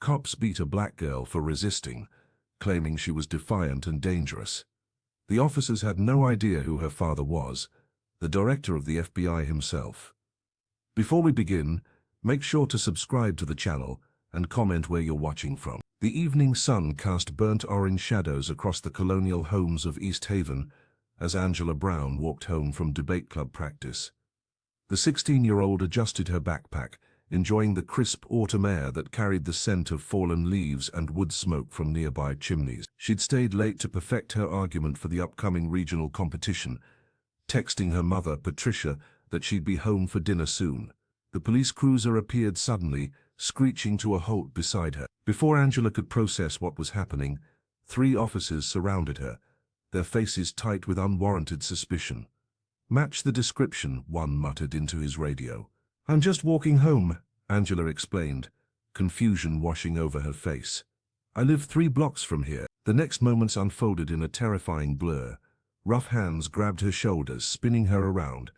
Cops beat a black girl for resisting, claiming she was defiant and dangerous. The officers had no idea who her father was, the director of the FBI himself. Before we begin, make sure to subscribe to the channel and comment where you're watching from. The evening sun cast burnt orange shadows across the colonial homes of East Haven as Angela Brown walked home from debate club practice. The 16-year-old adjusted her backpack, enjoying the crisp autumn air that carried the scent of fallen leaves and wood smoke from nearby chimneys. She'd stayed late to perfect her argument for the upcoming regional competition, texting her mother, Patricia, that she'd be home for dinner soon. The police cruiser appeared suddenly, screeching to a halt beside her. Before Angela could process what was happening, 3 officers surrounded her, their faces tight with unwarranted suspicion. "Match the description," one muttered into his radio. "I'm just walking home," Angela explained, confusion washing over her face. "I live 3 blocks from here." The next moments unfolded in a terrifying blur. Rough hands grabbed her shoulders, spinning her around.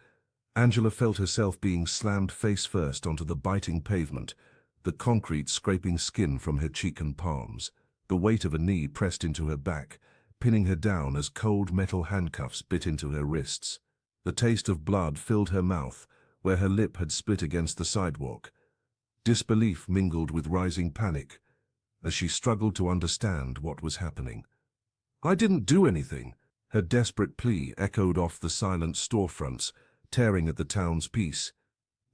Angela felt herself being slammed face first onto the biting pavement, the concrete scraping skin from her cheek and palms. The weight of a knee pressed into her back, pinning her down as cold metal handcuffs bit into her wrists. The taste of blood filled her mouth, where her lip had split against the sidewalk. Disbelief mingled with rising panic as she struggled to understand what was happening. "I didn't do anything," her desperate plea echoed off the silent storefronts, tearing at the town's peace.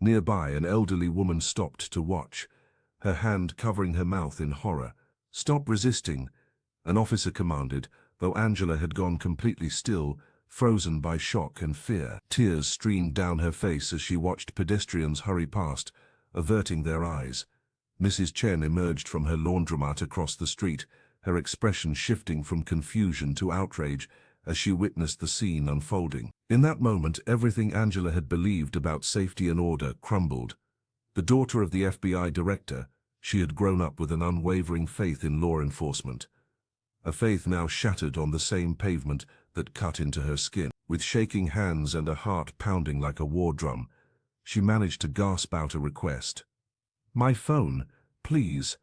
Nearby, an elderly woman stopped to watch, her hand covering her mouth in horror. "Stop resisting," an officer commanded, though Angela had gone completely still, frozen by shock and fear. Tears streamed down her face as she watched pedestrians hurry past, averting their eyes. Mrs. Chen emerged from her laundromat across the street, her expression shifting from confusion to outrage as she witnessed the scene unfolding. In that moment, everything Angela had believed about safety and order crumbled. The daughter of the FBI director, she had grown up with an unwavering faith in law enforcement. A faith now shattered on the same pavement that cut into her skin. With shaking hands and a heart pounding like a war drum, she managed to gasp out a request. "My phone, please.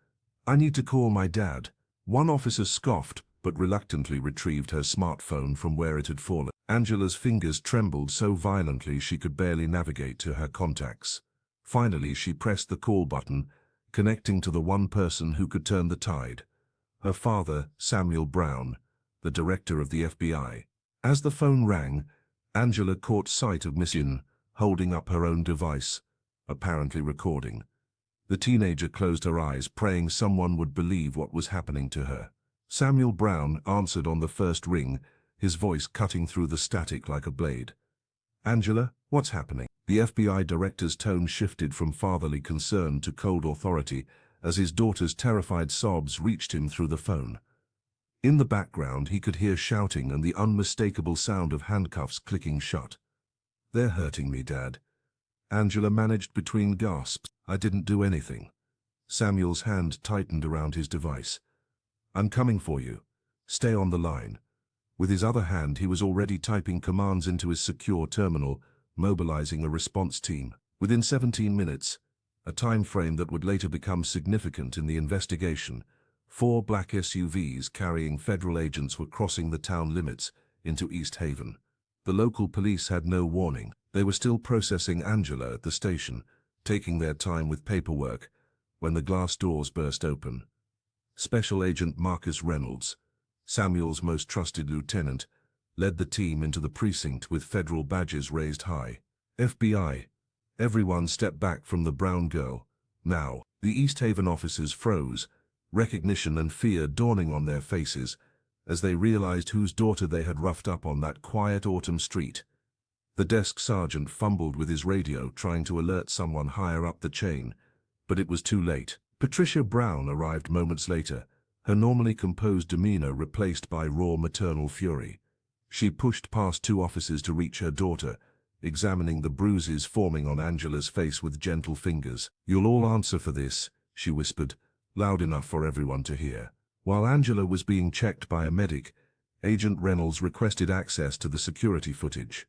I need to call my dad." One officer scoffed, but reluctantly retrieved her smartphone from where it had fallen. Angela's fingers trembled so violently she could barely navigate to her contacts. Finally, she pressed the call button, connecting to the one person who could turn the tide. Her father, Samuel Brown, the director of the FBI. As the phone rang, Angela caught sight of Miss Yin holding up her own device, apparently recording. The teenager closed her eyes, praying someone would believe what was happening to her. Samuel Brown answered on the first ring, his voice cutting through the static like a blade. "Angela, what's happening?" The FBI director's tone shifted from fatherly concern to cold authority as his daughter's terrified sobs reached him through the phone. In the background, he could hear shouting and the unmistakable sound of handcuffs clicking shut. "They're hurting me, Dad," Angela managed between gasps. "I didn't do anything." Samuel's hand tightened around his device. "I'm coming for you. Stay on the line." With his other hand, he was already typing commands into his secure terminal, mobilizing a response team. Within 17 minutes, a time frame that would later become significant in the investigation, 4 black SUVs carrying federal agents were crossing the town limits into East Haven. The local police had no warning. They were still processing Angela at the station, taking their time with paperwork, when the glass doors burst open. Special Agent Marcus Reynolds, Samuel's most trusted lieutenant, led the team into the precinct with federal badges raised high. "FBI." Everyone stepped back from the brown girl. Now, the East Haven officers froze, recognition and fear dawning on their faces as they realized whose daughter they had roughed up on that quiet autumn street. The desk sergeant fumbled with his radio, trying to alert someone higher up the chain, but it was too late. Patricia Brown arrived moments later, her normally composed demeanor replaced by raw maternal fury. She pushed past 2 officers to reach her daughter, examining the bruises forming on Angela's face with gentle fingers. "You'll all answer for this," she whispered, loud enough for everyone to hear. While Angela was being checked by a medic, Agent Reynolds requested access to the security footage.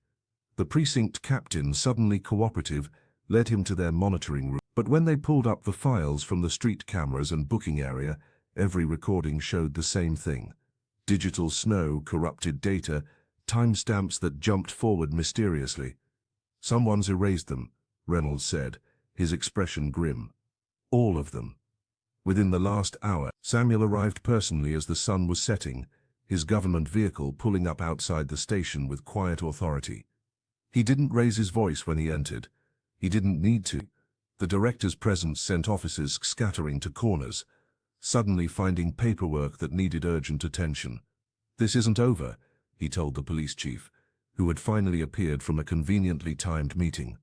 The precinct captain, suddenly cooperative, led him to their monitoring room. But when they pulled up the files from the street cameras and booking area, every recording showed the same thing. Digital snow, corrupted data, timestamps that jumped forward mysteriously. "Someone's erased them," Reynolds said, his expression grim. "All of them." Within the last hour, Samuel arrived personally as the sun was setting, his government vehicle pulling up outside the station with quiet authority. He didn't raise his voice when he entered. He didn't need to. The director's presence sent officers scattering to corners, suddenly finding paperwork that needed urgent attention. "This isn't over," he told the police chief, who had finally appeared from a conveniently timed meeting.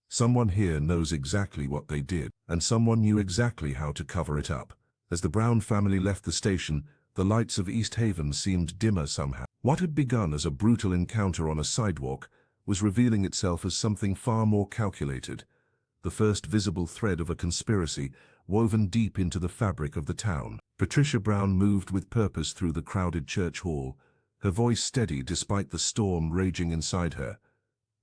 "Someone here knows exactly what they did, and someone knew exactly how to cover it up." As the Brown family left the station, the lights of East Haven seemed dimmer somehow. What had begun as a brutal encounter on a sidewalk was revealing itself as something far more calculated, the first visible thread of a conspiracy woven deep into the fabric of the town. Patricia Brown moved with purpose through the crowded church hall, her voice steady despite the storm raging inside her.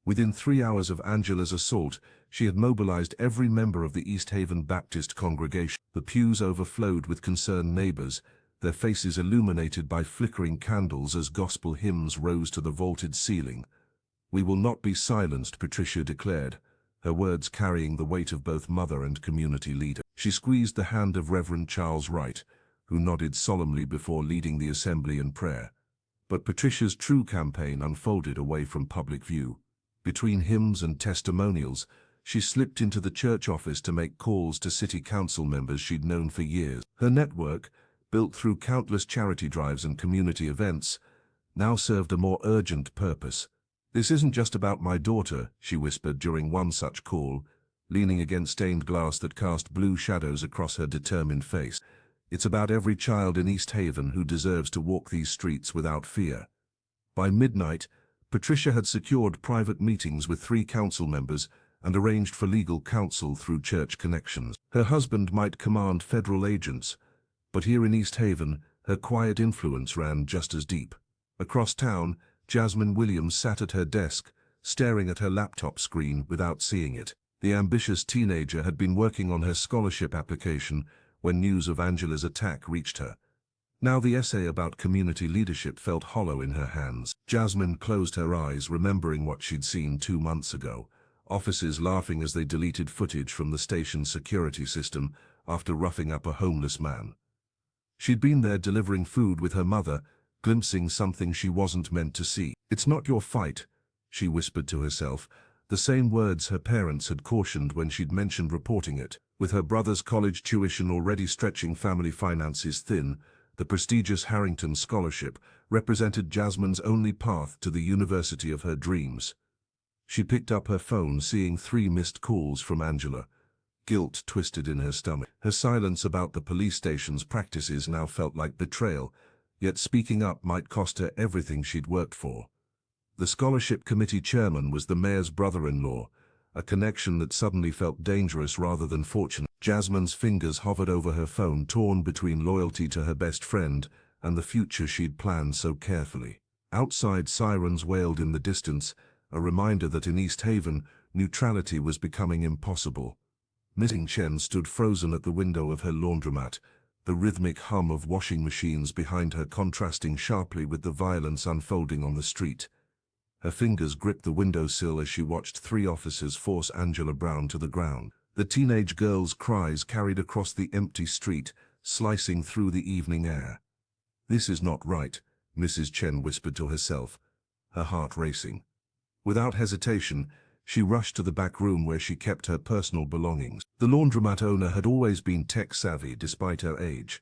Within 3 hours of Angela's assault, she had mobilized every member of the East Haven Baptist congregation. The pews overflowed with concerned neighbors, their faces illuminated by flickering candles as gospel hymns rose to the vaulted ceiling. "We will not be silenced," Patricia declared, her words carrying the weight of both mother and community leader. She squeezed the hand of Reverend Charles Wright, who nodded solemnly before leading the assembly in prayer. But Patricia's true campaign unfolded away from public view. Between hymns and testimonials, she slipped into the church office to make calls to city council members she'd known for years. Her network, built through countless charity drives and community events, now served a more urgent purpose. "This isn't just about my daughter," she whispered during one such call, leaning against stained glass that cast blue shadows across her determined face. "It's about every child in East Haven who deserves to walk these streets without fear." By midnight, Patricia had secured private meetings with 3 council members and arranged for legal counsel through church connections. Her husband might command federal agents, but here in East Haven, her quiet influence ran just as deep. Across town, Jasmine Williams sat at her desk, staring at her laptop screen without seeing it. The ambitious teenager had been working on her scholarship application when news of Angela's attack reached her. Now the essay about community leadership felt hollow in her hands. Jasmine closed her eyes, remembering what she'd seen 2 months ago. Officers laughing as they deleted footage from the station's security system after roughing up a homeless man. She'd been there delivering food with her mother, glimpsing something she wasn't meant to see. "It's not your fight," she whispered to herself, the same words her parents had cautioned when she'd mentioned reporting it. With her brother's college tuition already stretching family finances thin, the prestigious Harrington Scholarship represented Jasmine's only path to the university of her dreams. She picked up her phone, seeing 3 missed calls from Angela. Guilt twisted in her stomach. Her silence about the police station's practices now felt like betrayal, yet speaking up might cost her everything she'd worked for. The scholarship committee chairman was the mayor's brother-in-law, a connection that suddenly felt dangerous rather than fortunate. Jasmine's fingers hovered over her phone, torn between loyalty to her best friend and the future she'd planned so carefully. Outside, sirens wailed in the distance, a reminder that in East Haven, neutrality was becoming impossible. Missing Chen stood frozen at the window of her laundromat, the rhythmic hum of washing machines behind her contrasting sharply with the violence unfolding on the street. Her fingers gripped the windowsill as she watched 3 officers force Angela Brown to the ground. The teenage girl's cries carried across the empty street, slicing through the evening air. "This is not right," Mrs. Chen whispered to herself, her heart racing. Without hesitation, she rushed to the back room where she kept her personal belongings. The laundromat owner had always been tech-savvy despite her age,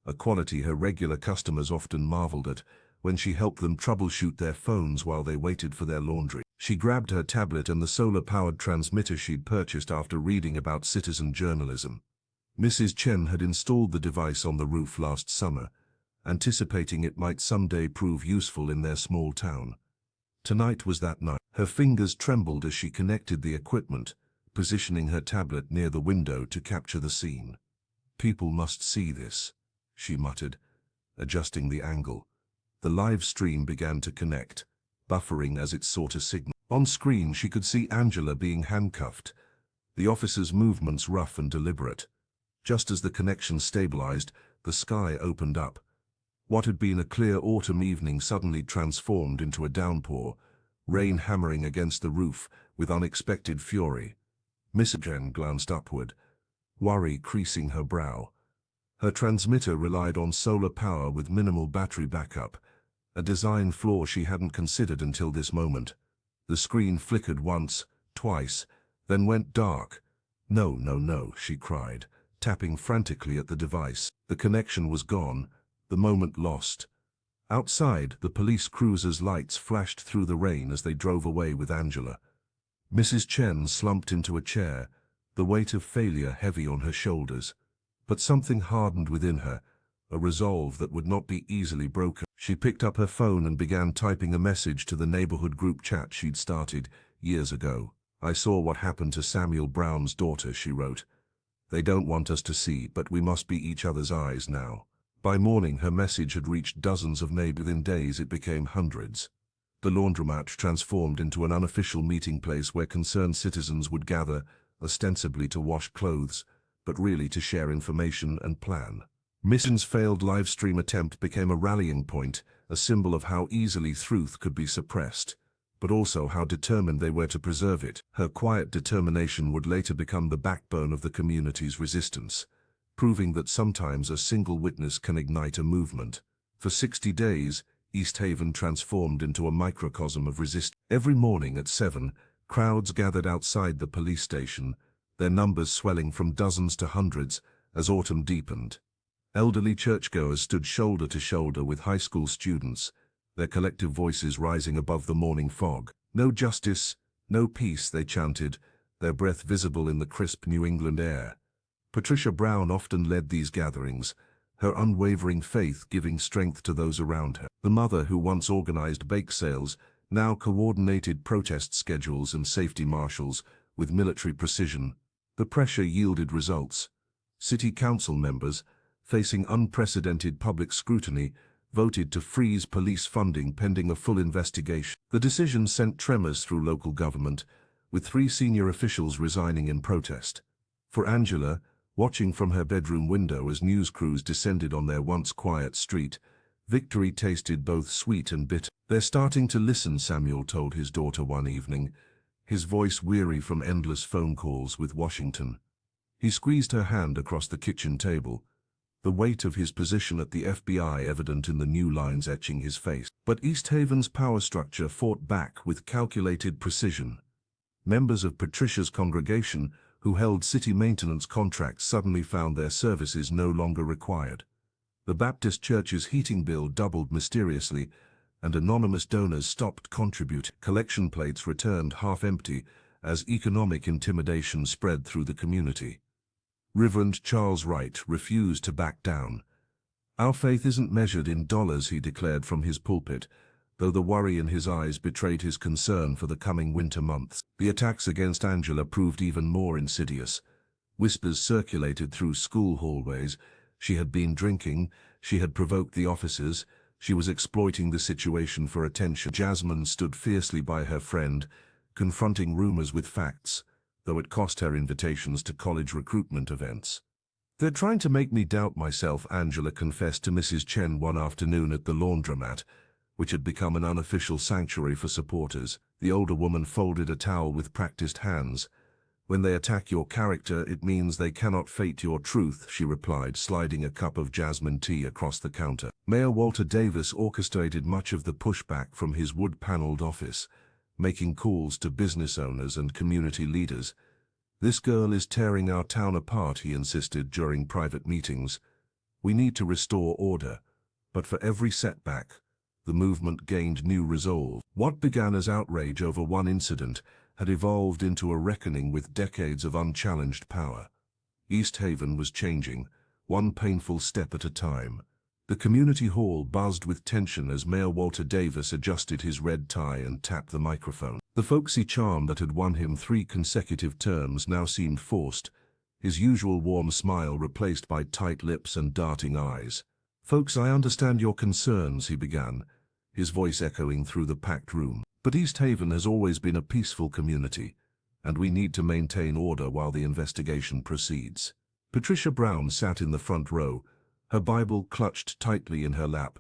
a quality her regular customers often marveled at when she helped them troubleshoot their phones while they waited for their laundry. She grabbed her tablet and the solar-powered transmitter she'd purchased after reading about citizen journalism. Mrs. Chen had installed the device on the roof last summer, anticipating it might someday prove useful in their small town. Tonight was that night. Her fingers trembled as she connected the equipment, positioning her tablet near the window to capture the scene. "People must see this," she muttered, adjusting the angle. The live stream began to connect, buffering as it sought a signal. On screen she could see Angela being handcuffed, the officer's movements rough and deliberate. Just as the connection stabilized, the sky opened up. What had been a clear autumn evening suddenly transformed into a downpour, rain hammering against the roof with unexpected fury. Mrs. Chen glanced upward, worry creasing her brow. Her transmitter relied on solar power with minimal battery backup, a design flaw she hadn't considered until this moment. The screen flickered once, twice, then went dark. "No, no, no," she cried, tapping frantically at the device. The connection was gone, the moment lost. Outside, the police cruiser's lights flashed through the rain as they drove away with Angela. Mrs. Chen slumped into a chair, the weight of failure heavy on her shoulders. But something hardened within her, a resolve that would not be easily broken. She picked up her phone and began typing a message to the neighborhood group chat she'd started years ago. "I saw what happened to Samuel Brown's daughter," she wrote. "They don't want us to see, but we must be each other's eyes now." By morning, her message had reached dozens of neighbors. Within days, it became hundreds. The laundromat transformed into an unofficial meeting place where concerned citizens would gather, ostensibly to wash clothes, but really to share information and plan. Mrs. failed live-stream attempt became a rallying point, a symbol of how easily truth could be suppressed, but also how determined they were to preserve it. Her quiet determination would later become the backbone of the community's resistance, proving that sometimes a single witness can ignite a movement. For 60 days, East Haven transformed into a microcosm of resistance. Every morning at 7, crowds gathered outside the police station, their numbers swelling from dozens to hundreds as autumn deepened. Elderly churchgoers stood shoulder to shoulder with high school students, their collective voices rising above the morning fog. "No justice, no peace," they chanted, their breath visible in the crisp New England air. Patricia Brown often led these gatherings, her unwavering faith giving strength to those around her. The mother who once organized bake sales now coordinated protest schedules and safety marshals with military precision. The pressure yielded results. City council members, facing unprecedented public scrutiny, voted to freeze police funding pending a full investigation. The decision sent tremors through local government, with 3 senior officials resigning in protest. For Angela, watching from her bedroom window as news crews descended on their once quiet street, victory tasted both sweet and bitter. "They're starting to listen," Samuel told his daughter one evening, his voice weary from endless phone calls with Washington. He squeezed her hand across the kitchen table, the weight of his position at the FBI evident in the new lines etching his face. But East Haven's power structure fought back with calculated precision. Members of Patricia's congregation, who held city maintenance contracts, suddenly found their services no longer required. The Baptist church's heating bill doubled mysteriously, and anonymous donors stopped contributing. Collection plates returned half-empty as economic intimidation spread through the community. Reverend Charles Wright refused to back down. "Our faith isn't measured in dollars," he declared from his pulpit, though the worry in his eyes betrayed his concern for the coming winter months. The attacks against Angela proved even more insidious. Whispers circulated through school hallways. She had been drinking, she had provoked the officers, she was exploiting the situation for attention. Jasmine stood fiercely by her friend, confronting rumors with facts, though it cost her invitations to college recruitment events. "They're trying to make me doubt myself," Angela confessed to Mrs. Chen one afternoon at the laundromat, which had become an unofficial sanctuary for supporters. The older woman folded a towel with practiced hands. "When they attack your character, it means they cannot fate your truth," she replied, sliding a cup of jasmine tea across the counter. Mayor Walter Davis orchestrated much of the pushback from his wood-paneled office, making calls to business owners and community leaders. "This girl is tearing our town apart," he insisted during private meetings. "We need to restore order." But for every setback, the movement gained new resolve. What began as outrage over one incident had evolved into a reckoning with decades of unchallenged power. East Haven was changing, one painful step at a time. The community hall buzzed with tension as Mayor Walter Davis adjusted his red tie and tapped the microphone. The folksy charm that had won him 3 consecutive terms now seemed forced, his usual warm smile replaced by tight lips and darting eyes. "Folks, I understand your concerns," he began, his voice echoing through the packed room. "But East Haven has always been a peaceful community, and we need to maintain order while the investigation proceeds. Patricia Brown sat in the front row, her Bible clutched tightly in her lap.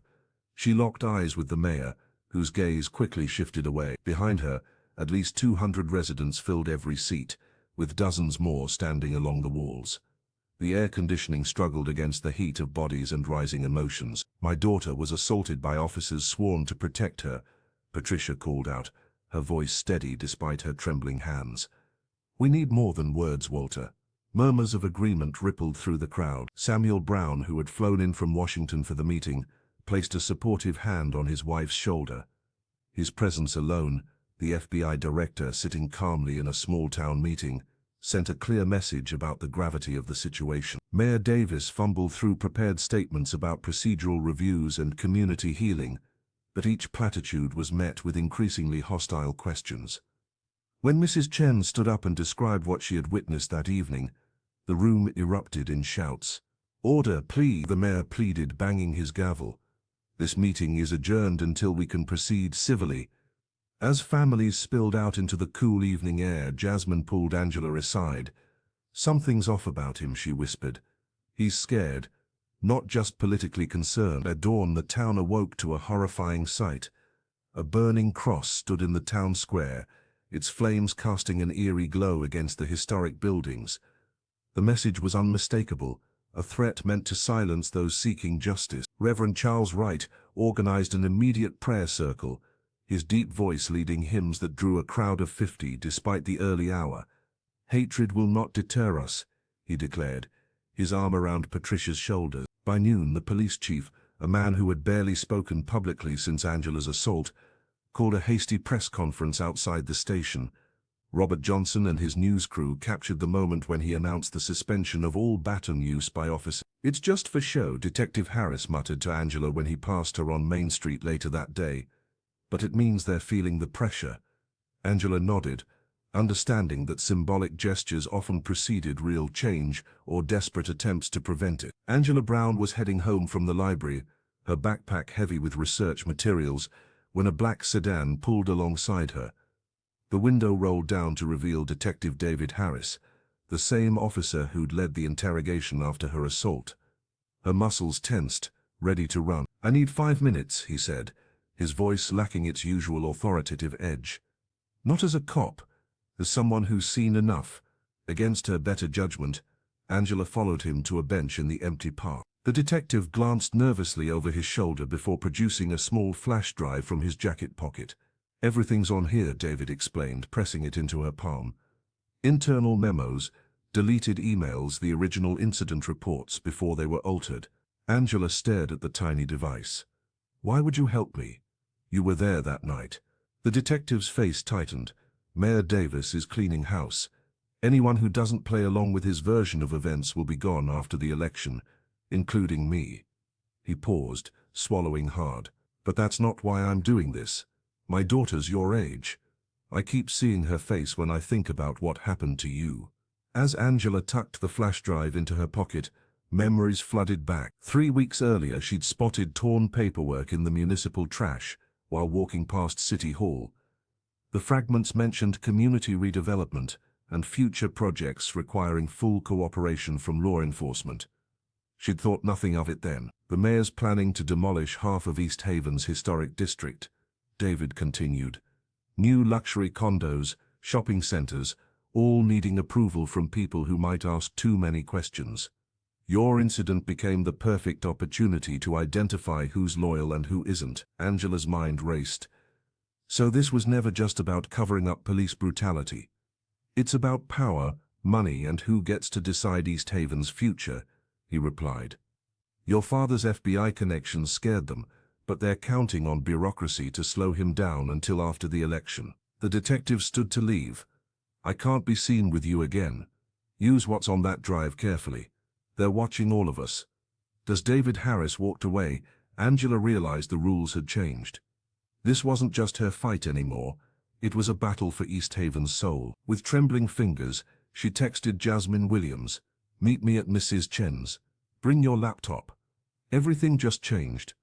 She locked eyes with the mayor, whose gaze quickly shifted away. Behind her, at least 200 residents filled every seat, with dozens more standing along the walls. The air conditioning struggled against the heat of bodies and rising emotions. "My daughter was assaulted by officers sworn to protect her," Patricia called out, her voice steady despite her trembling hands. "We need more than words, Walter." Murmurs of agreement rippled through the crowd. Samuel Brown, who had flown in from Washington for the meeting, placed a supportive hand on his wife's shoulder. His presence alone, the FBI director sitting calmly in a small-town meeting, sent a clear message about the gravity of the situation. Mayor Davis fumbled through prepared statements about procedural reviews and community healing, but each platitude was met with increasingly hostile questions. When Mrs. Chen stood up and described what she had witnessed that evening, the room erupted in shouts. "Order, please," the mayor pleaded, banging his gavel. "This meeting is adjourned until we can proceed civilly." As families spilled out into the cool evening air, Jasmine pulled Angela aside. "Something's off about him," she whispered. "He's scared, not just politically concerned." At dawn, the town awoke to a horrifying sight. A burning cross stood in the town square, its flames casting an eerie glow against the historic buildings. The message was unmistakable, a threat meant to silence those seeking justice. Reverend Charles Wright organized an immediate prayer circle, his deep voice leading hymns that drew a crowd of 50 despite the early hour. "Hatred will not deter us," he declared, his arm around Patricia's shoulders. By noon, the police chief, a man who had barely spoken publicly since Angela's assault, called a hasty press conference outside the station. Robert Johnson and his news crew captured the moment when he announced the suspension of all baton use by officers. "It's just for show," Detective Harris muttered to Angela when he passed her on Main Street later that day. "But it means they're feeling the pressure." Angela nodded, understanding that symbolic gestures often preceded real change or desperate attempts to prevent it. Angela Brown was heading home from the library, her backpack heavy with research materials, when a black sedan pulled alongside her. The window rolled down to reveal Detective David Harris, the same officer who'd led the interrogation after her assault. Her muscles tensed, ready to run. "I need 5 minutes," he said, his voice lacking its usual authoritative edge. Not as a cop, as someone who's seen enough. Against her better judgment, Angela followed him to a bench in the empty park. The detective glanced nervously over his shoulder before producing a small flash drive from his jacket pocket. "Everything's on here," David explained, pressing it into her palm. Internal memos, deleted emails, the original incident reports before they were altered. Angela stared at the tiny device. "Why would you help me? You were there that night." The detective's face tightened. "Mayor Davis is cleaning house. Anyone who doesn't play along with his version of events will be gone after the election, including me." He paused, swallowing hard. "But that's not why I'm doing this. My daughter's your age. I keep seeing her face when I think about what happened to you." As Angela tucked the flash drive into her pocket, memories flooded back. 3 weeks earlier, she'd spotted torn paperwork in the municipal trash while walking past City Hall. The fragments mentioned community redevelopment and future projects requiring full cooperation from law enforcement. She'd thought nothing of it then. "The mayor's planning to demolish half of East Haven's historic district," David continued. "New luxury condos, shopping centers, all needing approval from people who might ask too many questions. Your incident became the perfect opportunity to identify who's loyal and who isn't." Angela's mind raced. "So this was never just about covering up police brutality. It's about power, money, and who gets to decide East Haven's future," he replied. "Your father's FBI connections scared them, but they're counting on bureaucracy to slow him down until after the election." The detective stood to leave. "I can't be seen with you again. Use what's on that drive carefully. They're watching all of us." As David Harris walked away, Angela realized the rules had changed. This wasn't just her fight anymore. It was a battle for East Haven's soul. With trembling fingers, she texted Jasmine Williams, "Meet me at Mrs. Chen's. Bring your laptop." Everything just changed.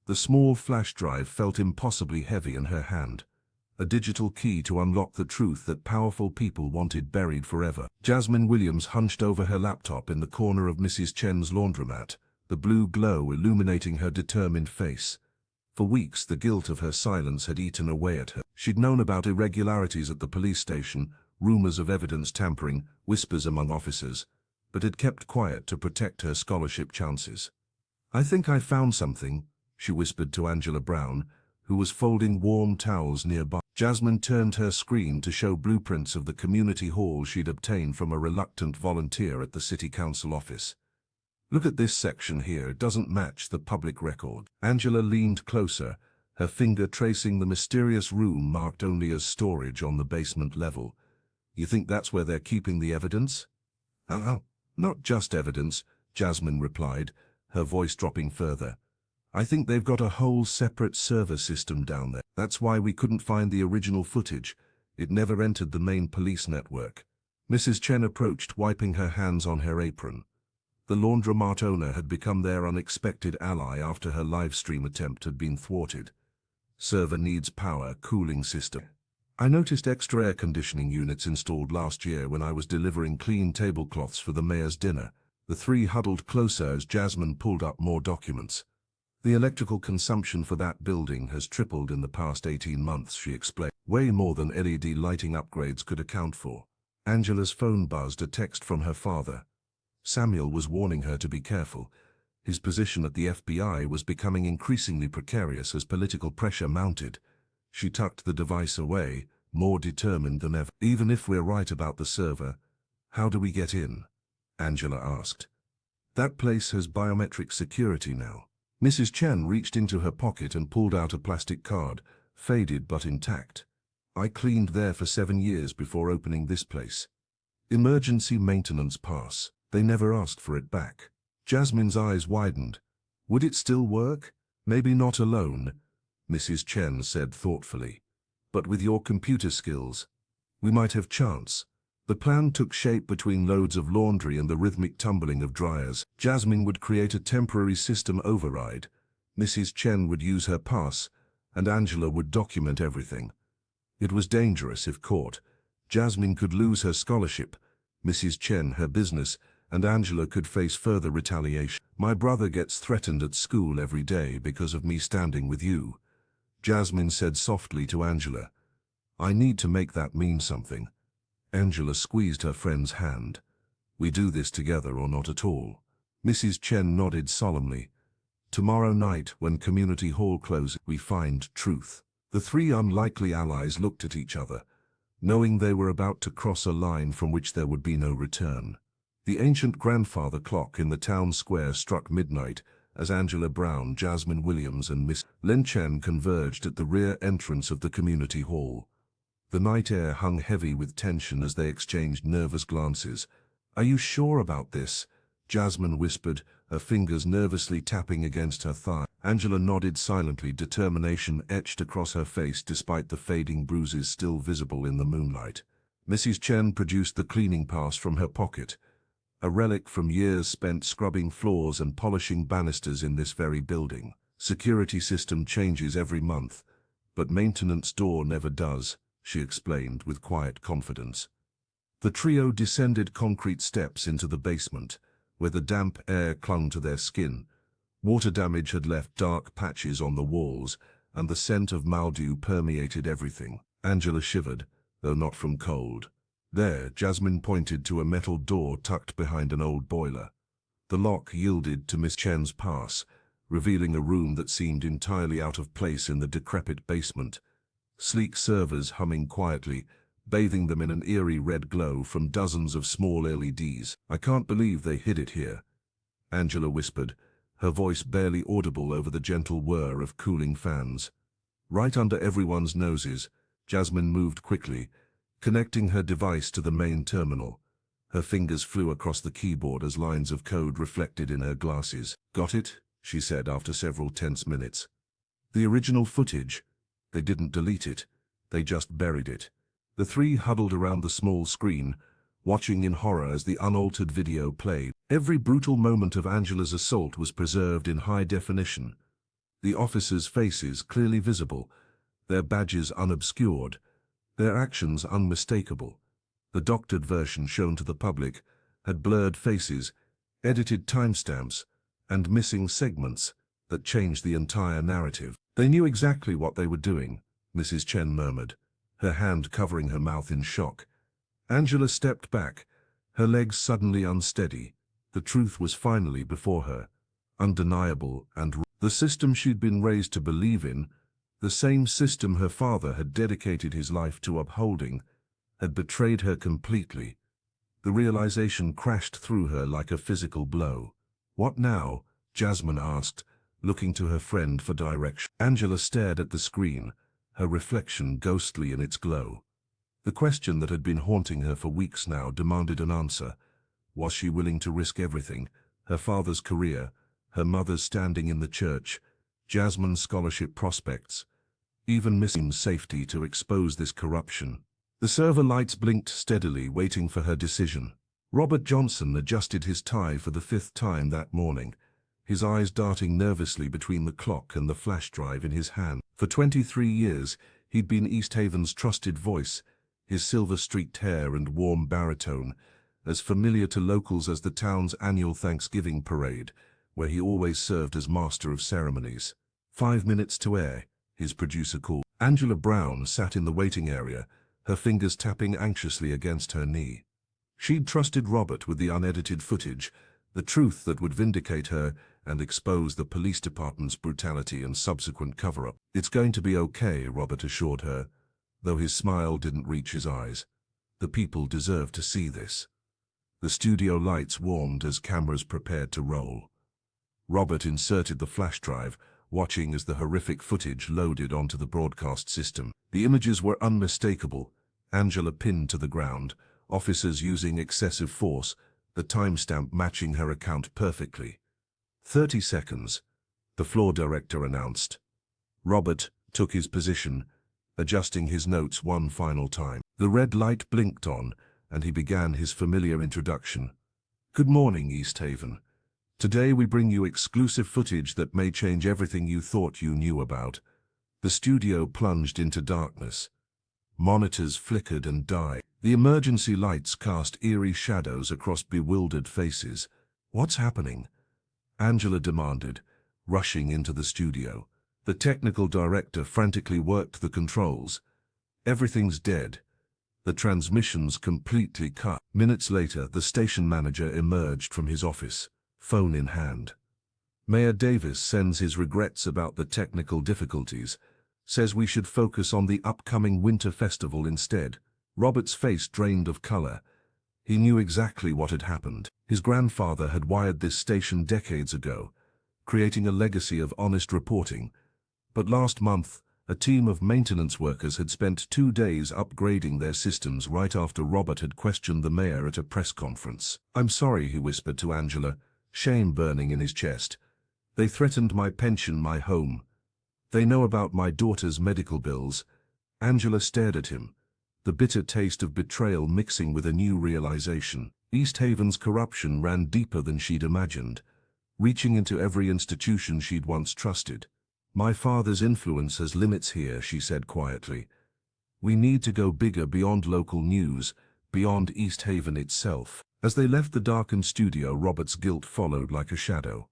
The small flash drive felt impossibly heavy in her hand. a digital key to unlock the truth that powerful people wanted buried forever. Jasmine Williams hunched over her laptop in the corner of Mrs. Chen's laundromat, the blue glow illuminating her determined face. For weeks, the guilt of her silence had eaten away at her. She'd known about irregularities at the police station, rumors of evidence tampering, whispers among officers, but had kept quiet to protect her scholarship chances. "I think I found something," she whispered to Angela Brown, who was folding warm towels nearby. Jasmine turned her screen to show blueprints of the community hall she'd obtained from a reluctant volunteer at the city council office. "Look at this section here, it doesn't match the public record." Angela leaned closer, her finger tracing the mysterious room marked only as storage on the basement level. "You think that's where they're keeping the evidence?" "Oh, not just evidence," Jasmine replied, her voice dropping further. "I think they've got a whole separate server system down there. That's why we couldn't find the original footage. It never entered the main police network." Mrs. Chen approached, wiping her hands on her apron. The laundromat owner had become their unexpected ally after her live stream attempt had been thwarted. "Server needs power, cooling system. I noticed extra air conditioning units installed last year when I was delivering clean tablecloths for the mayor's dinner." The three huddled closer as Jasmine pulled up more documents. "The electrical consumption for that building has tripled in the past 18 months, she explained. "Way more than LED lighting upgrades could account for." Angela's phone buzzed, a text from her father. Samuel was warning her to be careful. His position at the FBI was becoming increasingly precarious as political pressure mounted. She tucked the device away, more determined than ever. "Even if we're right about the server, how do we get in?" Angela asked. "That place has biometric security now." Mrs. Chen reached into her pocket and pulled out a plastic card, faded but intact. "I cleaned there for 7 years before opening this place. Emergency maintenance pass. They never asked for it back." Jasmine's eyes widened. "Would it still work?" "Maybe not alone," Mrs. Chen said thoughtfully. "But with your computer skills, we might have chance." The plan took shape between loads of laundry and the rhythmic tumbling of dryers. Jasmine would create a temporary system override. Mrs. Chen would use her pass, and Angela would document everything. It was dangerous if caught. Jasmine could lose her scholarship, Mrs. Chen her business, and Angela could face further retaliation. "My brother gets threatened at school every day because of me standing with you," Jasmine said softly to Angela. "I need to make that mean something." Angela squeezed her friend's hand. "We do this together or not at all." Mrs. Chen nodded solemnly. "Tomorrow night, when community hall closes, we find truth." The three unlikely allies looked at each other, knowing they were about to cross a line from which there would be no return. The ancient grandfather clock in the town square struck midnight as Angela Brown, Jasmine Williams and Miss Lin Chen converged at the rear entrance of the community hall. The night air hung heavy with tension as they exchanged nervous glances. "Are you sure about this?" Jasmine whispered, her fingers nervously tapping against her thigh. Angela nodded silently, determination etched across her face despite the fading bruises still visible in the moonlight. Mrs. Chen produced the cleaning pass from her pocket, a relic from years spent scrubbing floors and polishing banisters in this very building. "Security system changes every month, but maintenance door never does," she explained with quiet confidence. The trio descended concrete steps into the basement, where the damp air clung to their skin. Water damage had left dark patches on the walls, and the scent of mildew permeated everything. Angela shivered, though not from cold. There, Jasmine pointed to a metal door tucked behind an old boiler. The lock yielded to Miss Chen's pass, revealing a room that seemed entirely out of place in the decrepit basement. Sleek servers humming quietly, bathing them in an eerie red glow from dozens of small LEDs. "I can't believe they hid it here," Angela whispered, her voice barely audible over the gentle whir of cooling fans. Right under everyone's noses, Jasmine moved quickly, connecting her device to the main terminal. Her fingers flew across the keyboard as lines of code reflected in her glasses. "Got it?" she said after several tense minutes. "The original footage. They didn't delete it. They just buried it." The three huddled around the small screen, watching in horror as the unaltered video played. Every brutal moment of Angela's assault was preserved in high definition. The officers' faces clearly visible, their badges unobscured, their actions unmistakable. The doctored version shown to the public had blurred faces, edited timestamps, and missing segments that changed the entire narrative. They knew exactly what they were doing, Mrs. Chen murmured, her hand covering her mouth in shock. Angela stepped back, her legs suddenly unsteady. The truth was finally before her, undeniable and raw. The system she'd been raised to believe in, the same system her father had dedicated his life to upholding, had betrayed her completely. The realization crashed through her like a physical blow. "What now?" Jasmine asked, looking to her friend for direction. Angela stared at the screen, her reflection ghostly in its glow. The question that had been haunting her for weeks now demanded an answer. Was she willing to risk everything? Her father's career, her mother's standing in the church, Jasmine's scholarship prospects, even missing safety to expose this corruption. The server lights blinked steadily, waiting for her decision. Robert Johnson adjusted his tie for the 5th time that morning, his eyes darting nervously between the clock and the flash drive in his hand. For 23 years, he'd been East Haven's trusted voice, his silver-streaked hair and warm baritone, as familiar to locals as the town's annual Thanksgiving parade, where he always served as master of ceremonies. 5 minutes to air, his producer called. Angela Brown sat in the waiting area, her fingers tapping anxiously against her knee. She'd trusted Robert with the unedited footage, the truth that would vindicate her and expose the police department's brutality and subsequent cover-up. "It's going to be okay," Robert assured her, though his smile didn't reach his eyes. "The people deserve to see this." The studio lights warmed as cameras prepared to roll. Robert inserted the flash drive, watching as the horrific footage loaded onto the broadcast system. The images were unmistakable, Angela pinned to the ground, officers using excessive force, the timestamp matching her account perfectly. 30 seconds, the floor director announced. Robert took his position, adjusting his notes one final time. The red light blinked on, and he began his familiar introduction. "Good morning, East Haven. Today we bring you exclusive footage that may change everything you thought you knew about." The studio plunged into darkness. Monitors flickered and died. The emergency lights cast eerie shadows across bewildered faces. "What's happening?" Angela demanded, rushing into the studio. The technical director frantically worked the controls. "Everything's dead. The transmission's completely cut." Minutes later, the station manager emerged from his office, phone in hand. "Mayor Davis sends his regrets about the technical difficulties, says we should focus on the upcoming winter festival instead." Robert's face drained of color. He knew exactly what had happened. His grandfather had wired this station decades ago, creating a legacy of honest reporting. But last month, a team of maintenance workers had spent 2 days upgrading their systems right after Robert had questioned the mayor at a press conference. "I'm sorry," he whispered to Angela, shame burning in his chest. "They threatened my pension, my home. They know about my daughter's medical bills." Angela stared at him, the bitter taste of betrayal mixing with a new realization. East Haven's corruption ran deeper than she'd imagined, reaching into every institution she'd once trusted. "My father's influence has limits here," she said quietly. "We need to go bigger beyond local news, beyond East Haven itself." As they left the darkened studio, Robert's guilt followed like a shadow.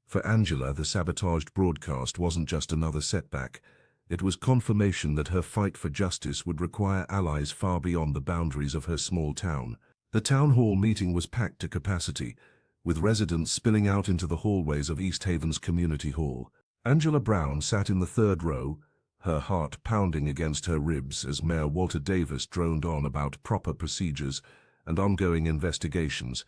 For Angela, the sabotaged broadcast wasn't just another setback. It was confirmation that her fight for justice would require allies far beyond the boundaries of her small town. The town hall meeting was packed to capacity, with residents spilling out into the hallways of East Haven's community hall. Angela Brown sat in the 3rd row, her heart pounding against her ribs as Mayor Walter Davis droned on about proper procedures and ongoing investigations.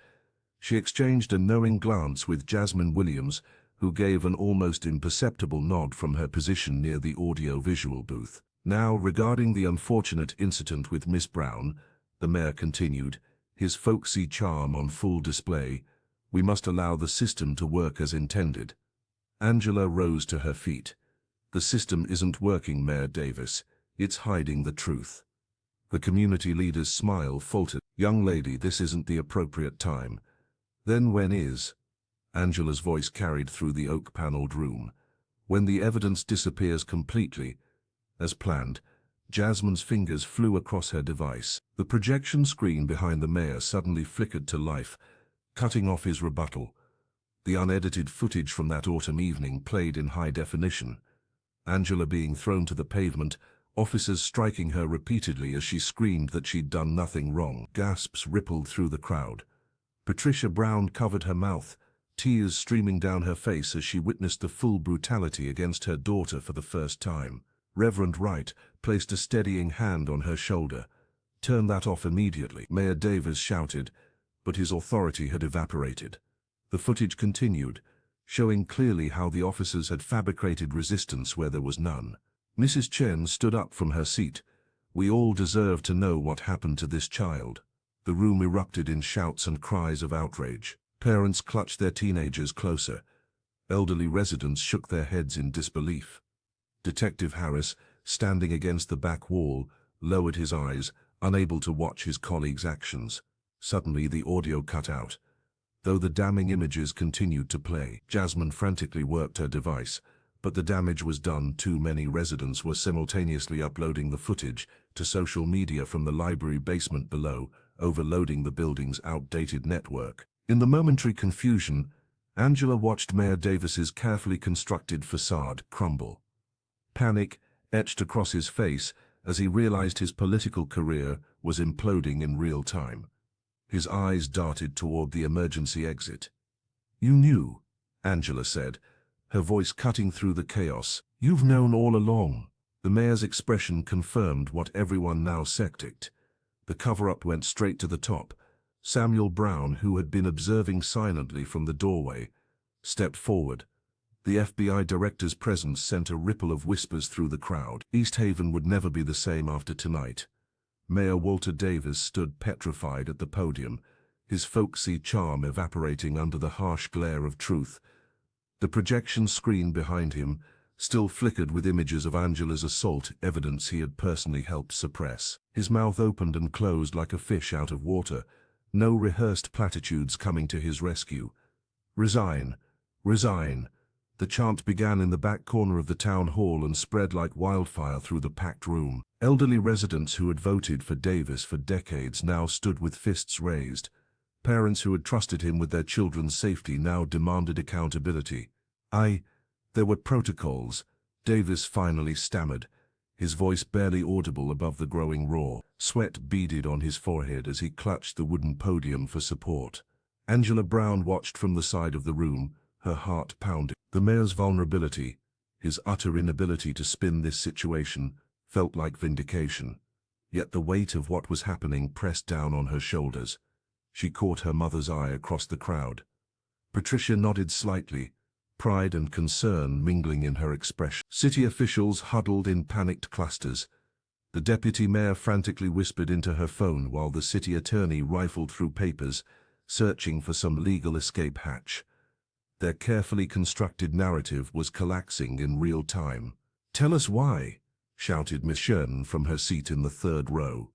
She exchanged a knowing glance with Jasmine Williams, who gave an almost imperceptible nod from her position near the audio-visual booth. "Now, regarding the unfortunate incident with Miss Brown," the mayor continued, his folksy charm on full display, "we must allow the system to work as intended." Angela rose to her feet. "The system isn't working, Mayor Davis. It's hiding the truth." The community leader's smile faltered. "Young lady, this isn't the appropriate time." "Then when is?" Angela's voice carried through the oak-paneled room. "When the evidence disappears completely, As planned, Jasmine's fingers flew across her device. The projection screen behind the mayor suddenly flickered to life, cutting off his rebuttal. The unedited footage from that autumn evening played in high definition. Angela being thrown to the pavement, officers striking her repeatedly as she screamed that she'd done nothing wrong. Gasps rippled through the crowd. Patricia Brown covered her mouth, tears streaming down her face as she witnessed the full brutality against her daughter for the first time. Reverend Wright placed a steadying hand on her shoulder. "Turn that off immediately," Mayor Davis shouted, but his authority had evaporated. The footage continued, showing clearly how the officers had fabricated resistance where there was none. Mrs. Chen stood up from her seat. "We all deserve to know what happened to this child." The room erupted in shouts and cries of outrage. Parents clutched their teenagers closer. Elderly residents shook their heads in disbelief. Detective Harris, standing against the back wall, lowered his eyes, unable to watch his colleagues' actions. Suddenly the audio cut out. Though the damning images continued to play, Jasmine frantically worked her device, but the damage was done. Too many residents were simultaneously uploading the footage to social media from the library basement below, overloading the building's outdated network. In the momentary confusion, Angela watched Mayor Davis's carefully constructed facade crumble. Panic etched across his face as he realized his political career was imploding in real time. His eyes darted toward the emergency exit. "You knew," Angela said, her voice cutting through the chaos. "You've known all along." The mayor's expression confirmed what everyone now suspected. The cover-up went straight to the top. Samuel Brown, who had been observing silently from the doorway, stepped forward. The FBI director's presence sent a ripple of whispers through the crowd. East Haven would never be the same after tonight. Mayor Walter Davis stood petrified at the podium, his folksy charm evaporating under the harsh glare of truth. The projection screen behind him still flickered with images of Angela's assault, evidence he had personally helped suppress. His mouth opened and closed like a fish out of water, no rehearsed platitudes coming to his rescue. "Resign! Resign!" The chant began in the back corner of the town hall and spread like wildfire through the packed room. Elderly residents who had voted for Davis for decades now stood with fists raised. Parents who had trusted him with their children's safety now demanded accountability. There were protocols," Davis finally stammered, his voice barely audible above the growing roar. Sweat beaded on his forehead as he clutched the wooden podium for support. Angela Brown watched from the side of the room, her heart pounding. The mayor's vulnerability, his utter inability to spin this situation, felt like vindication. Yet the weight of what was happening pressed down on her shoulders. She caught her mother's eye across the crowd. Patricia nodded slightly, pride and concern mingling in her expression. City officials huddled in panicked clusters. The deputy mayor frantically whispered into her phone while the city attorney rifled through papers, searching for some legal escape hatch. Their carefully constructed narrative was collapsing in real time. "Tell us why," shouted Miss Sherman from her seat in the third row.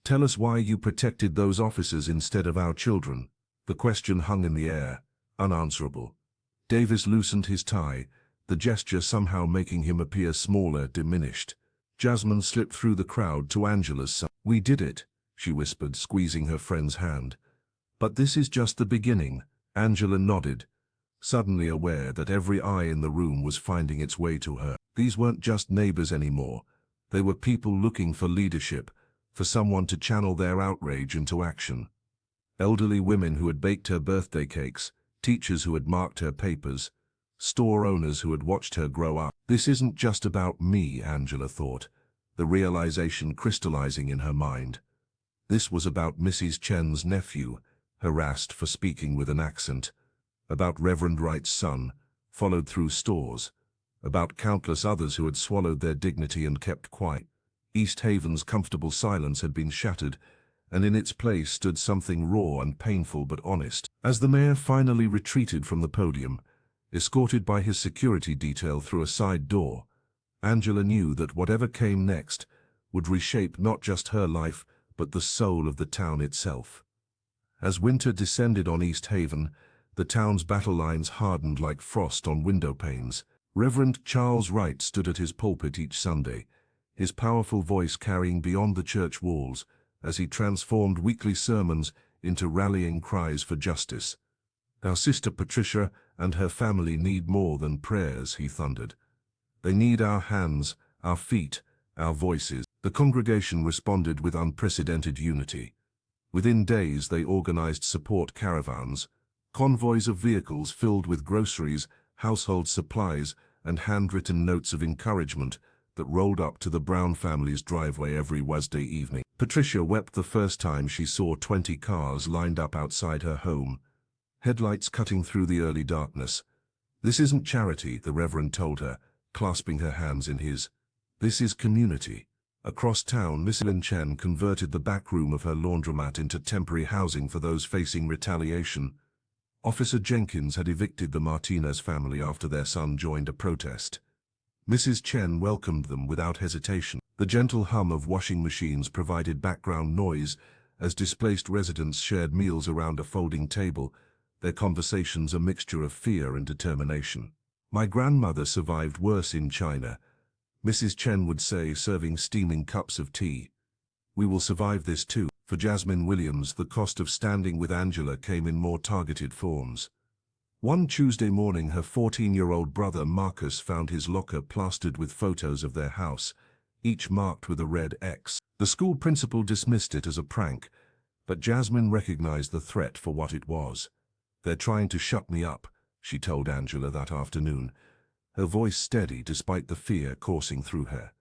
"Tell us why you protected those officers instead of our children." The question hung in the air, unanswerable. Davis loosened his tie, the gesture somehow making him appear smaller, diminished. Jasmine slipped through the crowd to Angela's side. "We did it," she whispered, squeezing her friend's hand. "But this is just the beginning." Angela nodded, suddenly aware that every eye in the room was finding its way to her. These weren't just neighbors anymore. They were people looking for leadership, for someone to channel their outrage into action. Elderly women who had baked her birthday cakes, teachers who had marked her papers, store owners who had watched her grow up. "This isn't just about me," Angela thought, the realization crystallizing in her mind. This was about Mrs. Chen's nephew, harassed for speaking with an accent, about Reverend Wright's son, followed through stores, about countless others who had swallowed their dignity and kept quiet. East Haven's comfortable silence had been shattered, and in its place stood something raw and painful but honest. As the mayor finally retreated from the podium, escorted by his security detail through a side door, Angela knew that whatever came next would reshape not just her life, but the soul of the town itself. As winter descended on East Haven, the town's battle lines hardened like frost on window panes. Reverend Charles Wright stood at his pulpit each Sunday, his powerful voice carrying beyond the church walls as he transformed weekly sermons into rallying cries for justice. "Our sister Patricia and her family need more than prayers," he thundered. "They need our hands, our feet, our voices." The congregation responded with unprecedented unity. Within days, they organized support caravans, convoys of vehicles filled with groceries, household supplies, and handwritten notes of encouragement that rolled up to the Brown family's driveway every Wednesday evening. Patricia wept the first time she saw 20 cars lined up outside her home, headlights cutting through the early darkness. "This isn't charity," the Reverend told her, clasping her hands in his. "This is community." Across town, Miss Lin Chen converted the back room of her laundromat into temporary housing for those facing retaliation. Officer Jenkins had evicted the Martinez family after their son joined a protest. Mrs. Chen welcomed them without hesitation. The gentle hum of washing machines provided background noise as displaced residents shared meals around a folding table, their conversations a mixture of fear and determination. "My grandmother survived worse in China," Mrs. Chen would say, serving steaming cups of tea. "We will survive this too." For Jasmine Williams, the cost of standing with Angela came in more targeted forms. One Tuesday morning, her 14-year-old brother Marcus found his locker plastered with photos of their house, each marked with a red X. The school principal dismissed it as a prank, but Jasmine recognized the threat for what it was. "They're trying to shut me up," she told Angela that afternoon, her voice steady despite the fear coursing through her.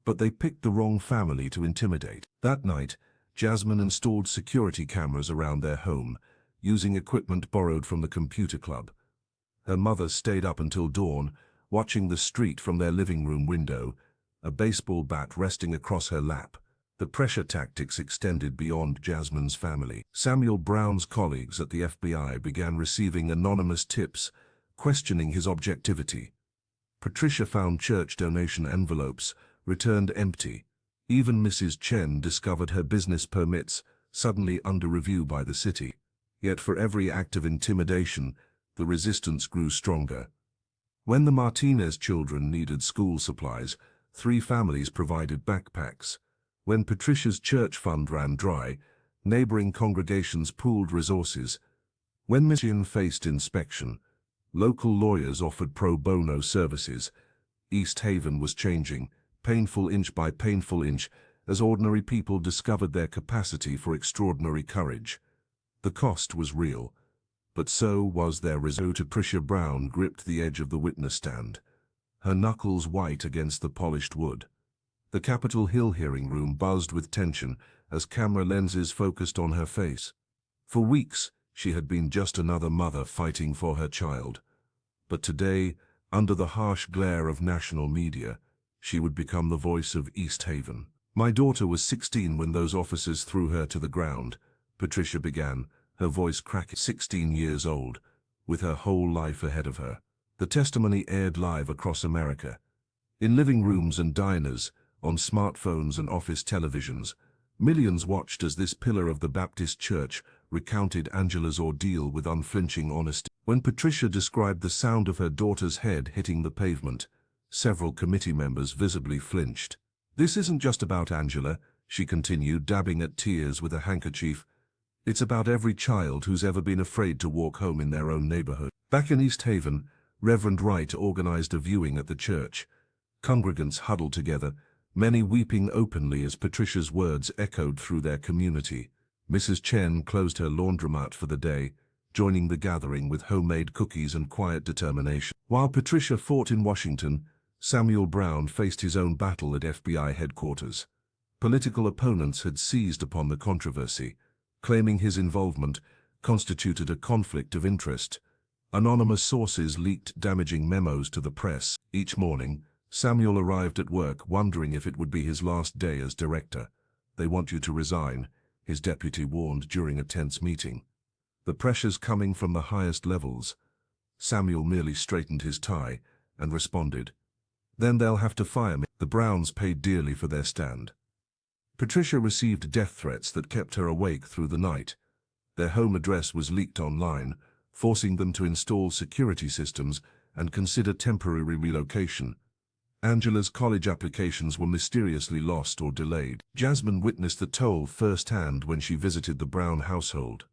But they picked the wrong family to intimidate. That night, Jasmine installed security cameras around their home, using equipment borrowed from the computer club. Her mother stayed up until dawn, watching the street from their living room window, a baseball bat resting across her lap. The pressure tactics extended beyond Jasmine's family. Samuel Brown's colleagues at the FBI began receiving anonymous tips, questioning his objectivity. Patricia found church donation envelopes, returned empty. Even Mrs. Chen discovered her business permits, suddenly under review by the city. Yet for every act of intimidation, the resistance grew stronger. When the Martinez children needed school supplies, 3 families provided backpacks. When Patricia's church fund ran dry, neighboring congregations pooled resources. When Miss Chen faced inspection, local lawyers offered pro bono services. East Haven was changing, painful inch by painful inch, as ordinary people discovered their capacity for extraordinary courage. The cost was real, but so was their result. Patricia Brown gripped the edge of the witness stand, her knuckles white against the polished wood. The Capitol Hill hearing room buzzed with tension as camera lenses focused on her face. For weeks, she had been just another mother fighting for her child. But today, under the harsh glare of national media, she would become the voice of East Haven. "My daughter was 16 when those officers threw her to the ground," Patricia began, her voice cracking. 16 years old, with her whole life ahead of her. The testimony aired live across America. In living rooms and diners, on smartphones and office televisions, millions watched as this pillar of the Baptist Church recounted Angela's ordeal with unflinching honesty. When Patricia described the sound of her daughter's head hitting the pavement, several committee members visibly flinched. "This isn't just about Angela," she continued, dabbing at tears with a handkerchief. "It's about every child who's ever been afraid to walk home in their own neighborhood." Back in East Haven, Reverend Wright organized a viewing at the church. Congregants huddled together, many weeping openly as Patricia's words echoed through their community. Mrs. Chen closed her laundromat for the day, joining the gathering with homemade cookies and quiet determination. While Patricia fought in Washington, Samuel Brown faced his own battle at FBI headquarters. Political opponents had seized upon the controversy, claiming his involvement constituted a conflict of interest. Anonymous sources leaked damaging memos to the press. Each morning, Samuel arrived at work wondering if it would be his last day as director. "They want you to resign," his deputy warned during a tense meeting. "The pressure's coming from the highest levels." Samuel merely straightened his tie and responded, "Then they'll have to fire me." The Browns paid dearly for their stand. Patricia received death threats that kept her awake through the night. Their home address was leaked online, forcing them to install security systems and consider temporary relocation. Angela's college applications were mysteriously lost or delayed. Jasmine witnessed the toll firsthand when she visited the Brown household.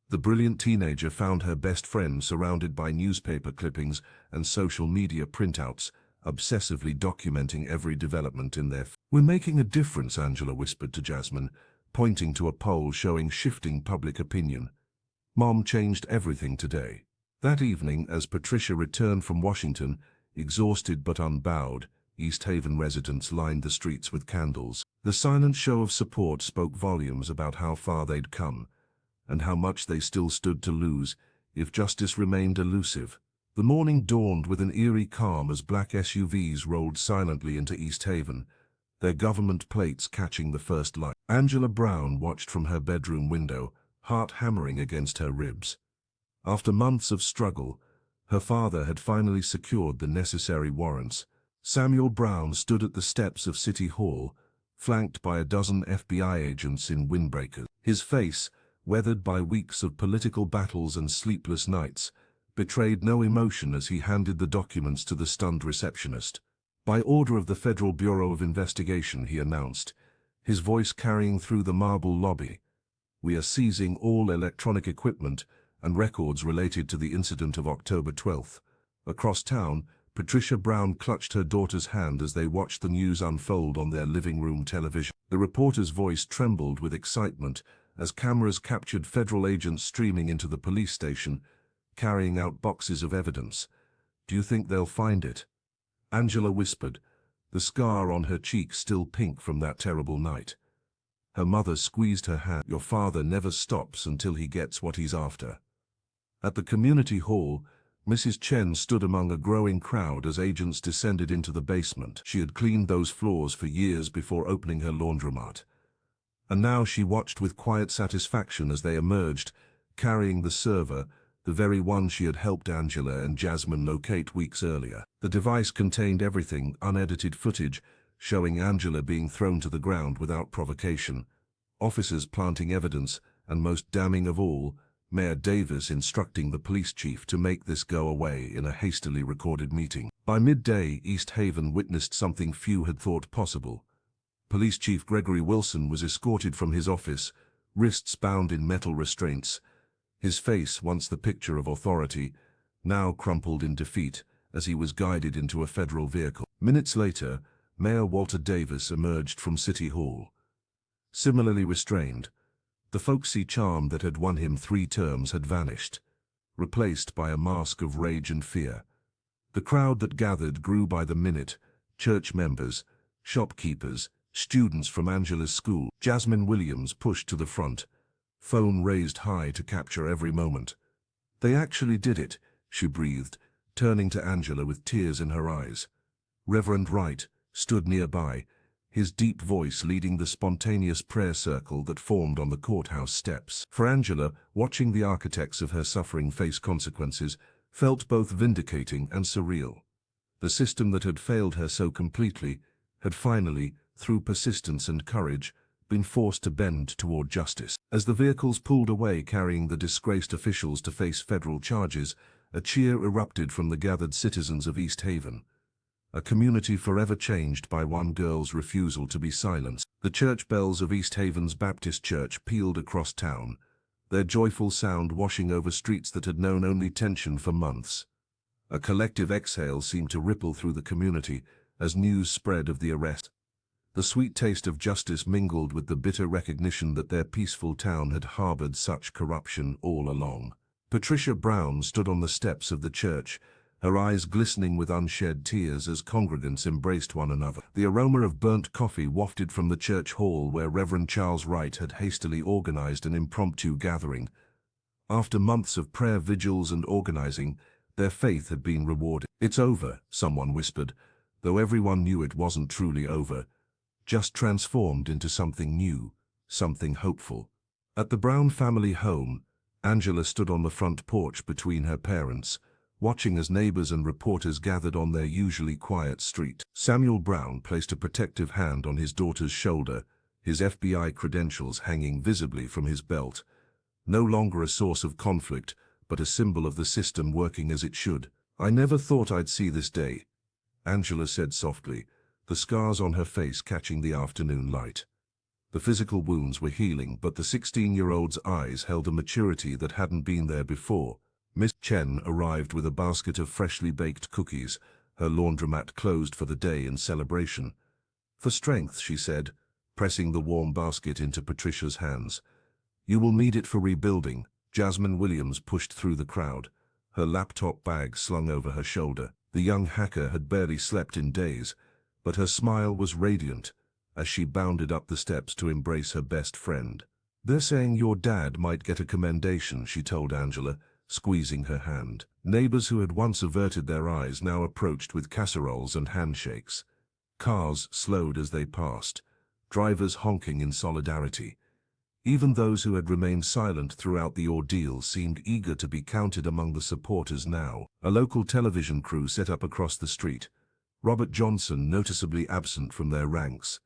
The brilliant teenager found her best friend surrounded by newspaper clippings and social media printouts, obsessively documenting every development in their "We're making a difference," Angela whispered to Jasmine, pointing to a poll showing shifting public opinion. "Mom changed everything today." That evening, as Patricia returned from Washington, exhausted but unbowed, East Haven residents lined the streets with candles. The silent show of support spoke volumes about how far they'd come, and how much they still stood to lose if justice remained elusive. The morning dawned with an eerie calm as black SUVs rolled silently into East Haven, their government plates catching the first light. Angela Brown watched from her bedroom window, heart hammering against her ribs. After months of struggle, her father had finally secured the necessary warrants. Samuel Brown stood at the steps of City Hall, flanked by a dozen FBI agents in windbreakers. His face, weathered by weeks of political battles and sleepless nights, betrayed no emotion as he handed the documents to the stunned receptionist. "By order of the Federal Bureau of Investigation," he announced, his voice carrying through the marble lobby, "we are seizing all electronic equipment and records related to the incident of October 12th. Across town, Patricia Brown clutched her daughter's hand as they watched the news unfold on their living room television. The reporter's voice trembled with excitement as cameras captured federal agents streaming into the police station, carrying out boxes of evidence. "Do you think they'll find it?" Angela whispered, the scar on her cheek still pink from that terrible night. Her mother squeezed her hand. "Your father never stops until he gets what he's after." At the community hall, Mrs. Chen stood among a growing crowd as agents descended into the basement. She had cleaned those floors for years before opening her laundromat. And now she watched with quiet satisfaction as they emerged, carrying the server, the very one she had helped Angela and Jasmine locate weeks earlier. The device contained everything, unedited footage, showing Angela being thrown to the ground without provocation, officers planting evidence, and most damning of all, Mayor Davis instructing the police chief to make this go away in a hastily recorded meeting. By midday, East Haven witnessed something few had thought possible. Police Chief Gregory Wilson was escorted from his office, wrists bound in metal restraints, his face, once the picture of authority, now crumpled in defeat as he was guided into a federal vehicle. Minutes later, Mayor Walter Davis emerged from City Hall. Similarly restrained, the folksy charm that had won him 3 terms had vanished, replaced by a mask of rage and fear. The crowd that gathered grew by the minute, church members, shopkeepers, students from Angela's school. Jasmine Williams pushed to the front, phone raised high to capture every moment. "They actually did it," she breathed, turning to Angela with tears in her eyes. Reverend Wright stood nearby, his deep voice leading the spontaneous prayer circle that formed on the courthouse steps. For Angela, watching the architects of her suffering face consequences felt both vindicating and surreal. The system that had failed her so completely had finally, through persistence and courage, been forced to bend toward justice. As the vehicles pulled away carrying the disgraced officials to face federal charges, a cheer erupted from the gathered citizens of East Haven. A community forever changed by one girl's refusal to be silenced. The church bells of East Haven's Baptist Church pealed across town, their joyful sound washing over streets that had known only tension for months. A collective exhale seemed to ripple through the community as news spread of the arrest. The sweet taste of justice mingled with the bitter recognition that their peaceful town had harbored such corruption all along. Patricia Brown stood on the steps of the church, her eyes glistening with unshed tears as congregants embraced one another. The aroma of burnt coffee wafted from the church hall where Reverend Charles Wright had hastily organized an impromptu gathering. After months of prayer vigils and organizing, their faith had been rewarded. "It's over," someone whispered, though everyone knew it wasn't truly over, just transformed into something new, something hopeful. At the Brown family home, Angela stood on the front porch between her parents, watching as neighbors and reporters gathered on their usually quiet street. Samuel Brown placed a protective hand on his daughter's shoulder, his FBI credentials hanging visibly from his belt. No longer a source of conflict, but a symbol of the system working as it should. "I never thought I'd see this day," Angela said softly, the scars on her face catching the afternoon light. The physical wounds were healing, but the 16-year-old's eyes held a maturity that hadn't been there before. Miss Chen arrived with a basket of freshly baked cookies, her laundromat closed for the day in celebration. For strength, she said, pressing the warm basket into Patricia's hands. You will need it for rebuilding. Jasmine Williams pushed through the crowd, her laptop bag slung over her shoulder. The young hacker had barely slept in days, but her smile was radiant as she bounded up the steps to embrace her best friend. They're saying your dad might get a commendation, she told Angela, squeezing her hand. Neighbors who had once averted their eyes now approached with casseroles and handshakes. Cars slowed as they passed, drivers honking in solidarity. Even those who had remained silent throughout the ordeal seemed eager to be counted among the supporters now. A local television crew set up across the street, Robert Johnson noticeably absent from their ranks.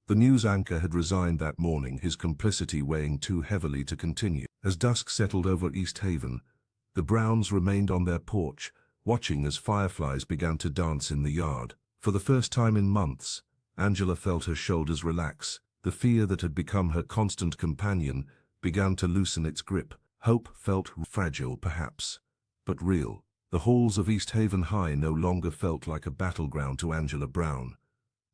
The news anchor had resigned that morning, his complicity weighing too heavily to continue. As dusk settled over East Haven, the Browns remained on their porch, watching as fireflies began to dance in the yard. For the first time in months, Angela felt her shoulders relax. The fear that had become her constant companion began to loosen its grip. Hope felt fragile, perhaps, but real. The halls of East Haven High no longer felt like a battleground to Angela Brown.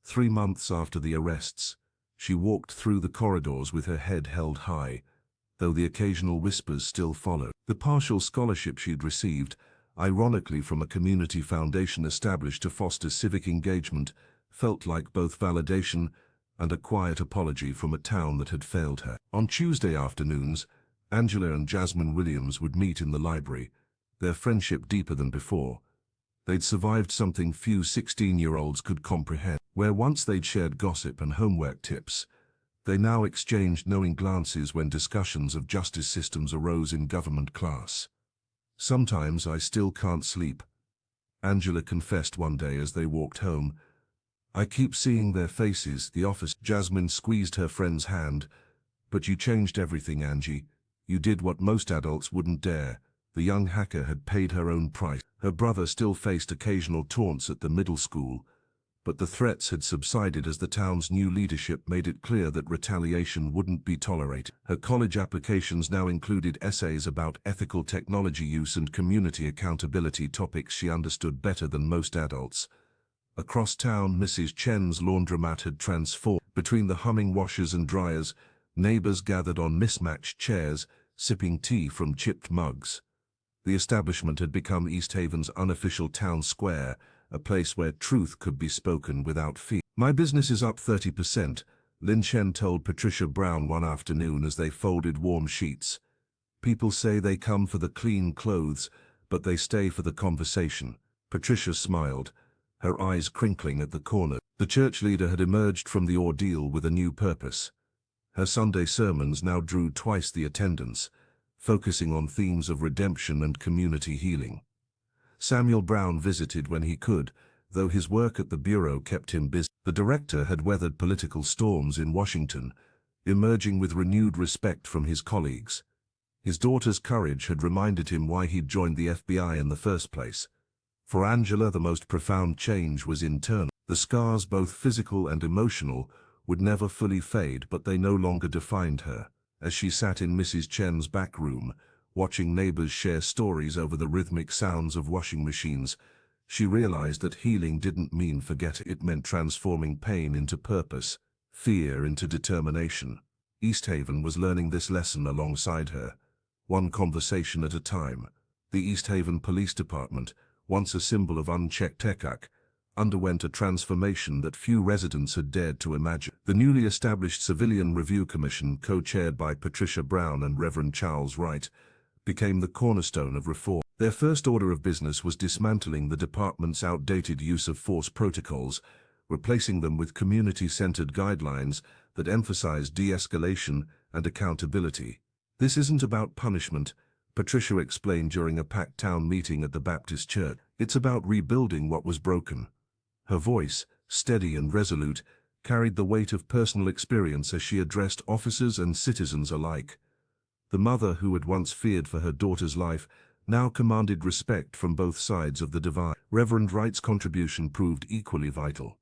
3 months after the arrests, she walked through the corridors with her head held high, though the occasional whispers still followed. The partial scholarship she'd received, ironically from a community foundation established to foster civic engagement, felt like both validation and a quiet apology from a town that had failed her. On Tuesday afternoons, Angela and Jasmine Williams would meet in the library, their friendship deeper than before. They'd survived something few 16-year-olds could comprehend. Where once they'd shared gossip and homework tips, they now exchanged knowing glances when discussions of justice systems arose in government class. Sometimes I still can't sleep, Angela confessed one day as they walked home. I keep seeing their faces, the office. Jasmine squeezed her friend's hand. But you changed everything, Angie. You did what most adults wouldn't dare. The young hacker had paid her own price. Her brother still faced occasional taunts at the middle school, but the threats had subsided as the town's new leadership made it clear that retaliation wouldn't be tolerated. Her college applications now included essays about ethical technology use and community accountability, topics she understood better than most adults. Across town, Mrs. Chen's laundromat had transformed. Between the humming washers and dryers, neighbors gathered on mismatched chairs, sipping tea from chipped mugs. The establishment had become East Haven's unofficial town square, a place where truth could be spoken without fear. My business is up 30%, Lin Chen told Patricia Brown one afternoon as they folded warm sheets. People say they come for the clean clothes, but they stay for the conversation. Patricia smiled, her eyes crinkling at the corner. The church leader had emerged from the ordeal with a new purpose. Her Sunday sermons now drew twice the attendance, focusing on themes of redemption and community healing. Samuel Brown visited when he could, though his work at the bureau kept him busy. The director had weathered political storms in Washington, emerging with renewed respect from his colleagues. His daughter's courage had reminded him why he'd joined the FBI in the first place. For Angela, the most profound change was internal. The scars, both physical and emotional, would never fully fade, but they no longer defined her. As she sat in Mrs. Chen's back room, watching neighbors share stories over the rhythmic sounds of washing machines, she realized that healing didn't mean forgetting. It meant transforming pain into purpose, fear into determination. East Haven was learning this lesson alongside her, one conversation at a time. The East Haven Police Department, once a symbol of unchecked tech, underwent a transformation that few residents had dared to imagine. The newly established Civilian Review Commission, co-chaired by Patricia Brown and Reverend Charles Wright, became the cornerstone of reform. Their first order of business was dismantling the department's outdated use of force protocols, replacing them with community-centered guidelines that emphasize de-escalation and accountability. This isn't about punishment, Patricia explained during a packed town meeting at the Baptist church. It's about rebuilding what was broken. Her voice, steady and resolute, carried the weight of personal experience as she addressed officers and citizens alike. The mother who had once feared for her daughter's life now commanded respect from both sides of the divide. Reverend Wright's contribution proved equally vital.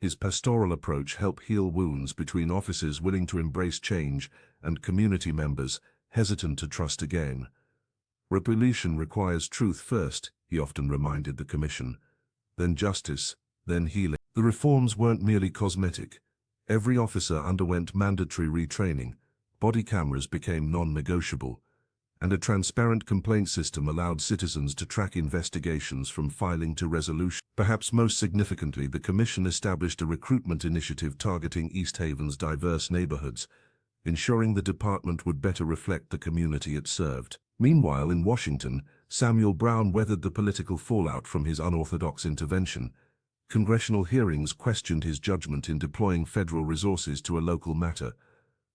His pastoral approach helped heal wounds between officers willing to embrace change and community members hesitant to trust again. Revolution requires truth first, he often reminded the commission, then justice, then healing. The reforms weren't merely cosmetic. Every officer underwent mandatory retraining, body cameras became non-negotiable, and a transparent complaint system allowed citizens to track investigations from filing to resolution. Perhaps most significantly, the Commission established a recruitment initiative targeting East Haven's diverse neighborhoods, ensuring the department would better reflect the community it served. Meanwhile, in Washington, Samuel Brown weathered the political fallout from his unorthodox intervention. Congressional hearings questioned his judgment in deploying federal resources to a local matter,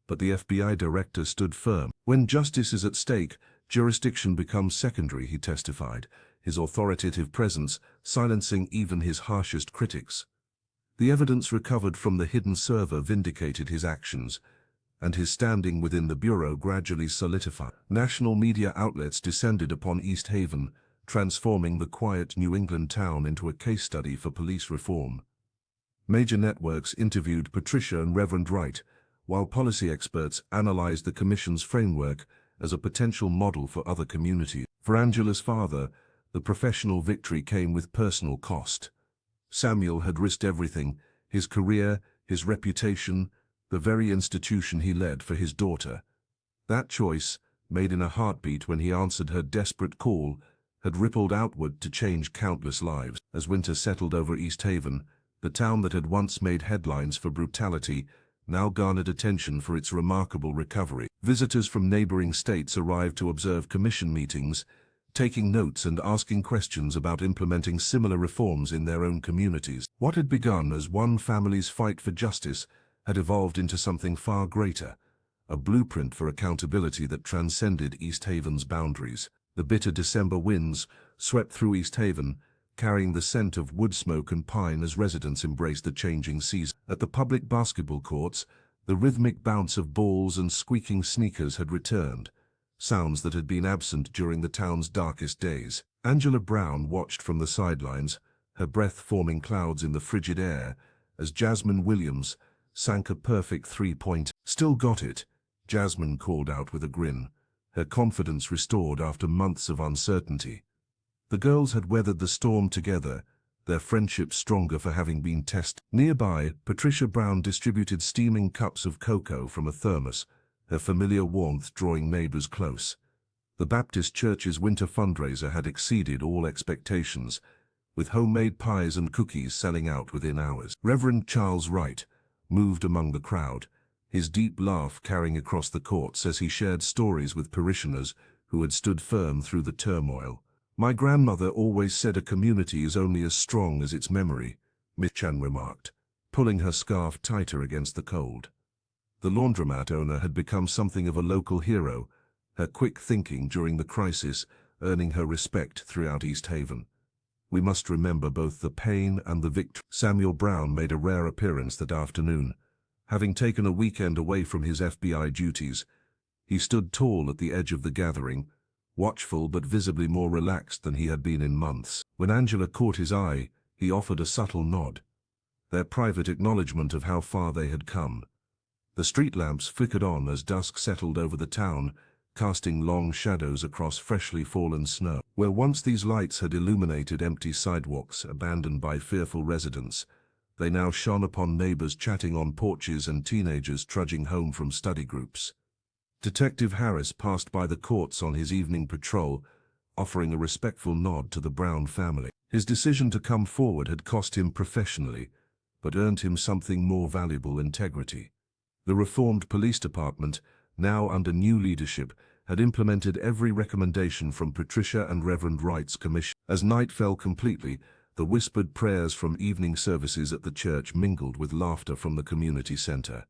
but the FBI director stood firm. When justice is at stake, jurisdiction becomes secondary, he testified, his authoritative presence silencing even his harshest critics. The evidence recovered from the hidden server vindicated his actions, and his standing within the Bureau gradually solidified. National media outlets descended upon East Haven, transforming the quiet New England town into a case study for police reform. Major networks interviewed Patricia and Reverend Wright, while policy experts analyzed the Commission's framework as a potential model for other communities. For Angela's father, the professional victory came with personal cost. Samuel had risked everything, his career, his reputation, the very institution he led for his daughter. That choice, made in a heartbeat when he answered her desperate call, had rippled outward to change countless lives. As winter settled over East Haven, the town that had once made headlines for brutality now garnered attention for its remarkable recovery. Visitors from neighboring states arrived to observe commission meetings, taking notes and asking questions about implementing similar reforms in their own communities. What had begun as one family's fight for justice had evolved into something far greater, a blueprint for accountability that transcended East Haven's boundaries. The bitter December winds swept through East Haven, carrying the scent of wood smoke and pine as residents embraced the changing season. At the public basketball courts, the rhythmic bounce of balls and squeaking sneakers had returned, sounds that had been absent during the town's darkest days. Angela Brown watched from the sidelines, her breath forming clouds in the frigid air, as Jasmine Williams sank a perfect three-point. "Still got it," Jasmine called out with a grin, her confidence restored after months of uncertainty. The girls had weathered the storm together, their friendship stronger for having been tested. Nearby, Patricia Brown distributed steaming cups of cocoa from a thermos, her familiar warmth drawing neighbors close. The Baptist Church's winter fundraiser had exceeded all expectations, with homemade pies and cookies selling out within hours. Reverend Charles Wright moved among the crowd, his deep laugh carrying across the courts as he shared stories with parishioners who had stood firm through the turmoil. "My grandmother always said a community is only as strong as its memory," Miss Chan remarked, pulling her scarf tighter against the cold. The laundromat owner had become something of a local hero, her quick thinking during the crisis earning her respect throughout East Haven. "We must remember both the pain and the victory." Samuel Brown made a rare appearance that afternoon. Having taken a weekend away from his FBI duties, he stood tall at the edge of the gathering, watchful but visibly more relaxed than he had been in months. When Angela caught his eye, he offered a subtle nod, their private acknowledgement of how far they had come. The street lamps flickered on as dusk settled over the town, casting long shadows across freshly fallen snow. Where once these lights had illuminated empty sidewalks abandoned by fearful residents, they now shone upon neighbors chatting on porches and teenagers trudging home from study groups. Detective Harris passed by the courts on his evening patrol, offering a respectful nod to the Brown family. His decision to come forward had cost him professionally, but earned him something more valuable: integrity. The reformed police department, now under new leadership, had implemented every recommendation from Patricia and Reverend Wright's commission. As night fell completely, the whispered prayers from evening services at the church mingled with laughter from the community center.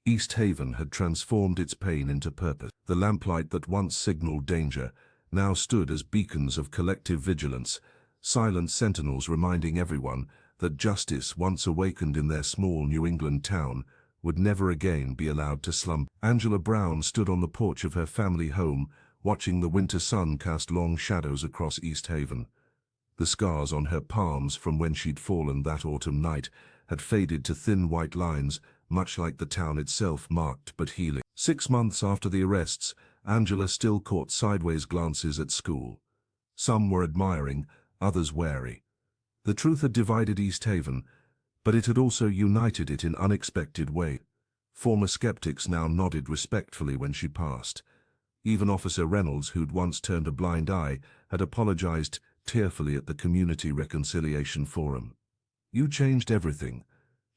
East Haven had transformed its pain into purpose. The lamplight that once signaled danger now stood as beacons of collective vigilance, silent sentinels reminding everyone that justice, once awakened in their small New England town, would never again be allowed to slumber. Angela Brown stood on the porch of her family home, watching the winter sun cast long shadows across East Haven. The scars on her palms from when she'd fallen that autumn night had faded to thin white lines, much like the town itself, marked but healing. 6 months after the arrests, Angela still caught sideways glances at school. Some were admiring, others wary. The truth had divided East Haven, but it had also united it in unexpected ways. Former skeptics now nodded respectfully when she passed. Even Officer Reynolds, who'd once turned a blind eye, had apologized tearfully at the Community Reconciliation Forum. "You changed everything,"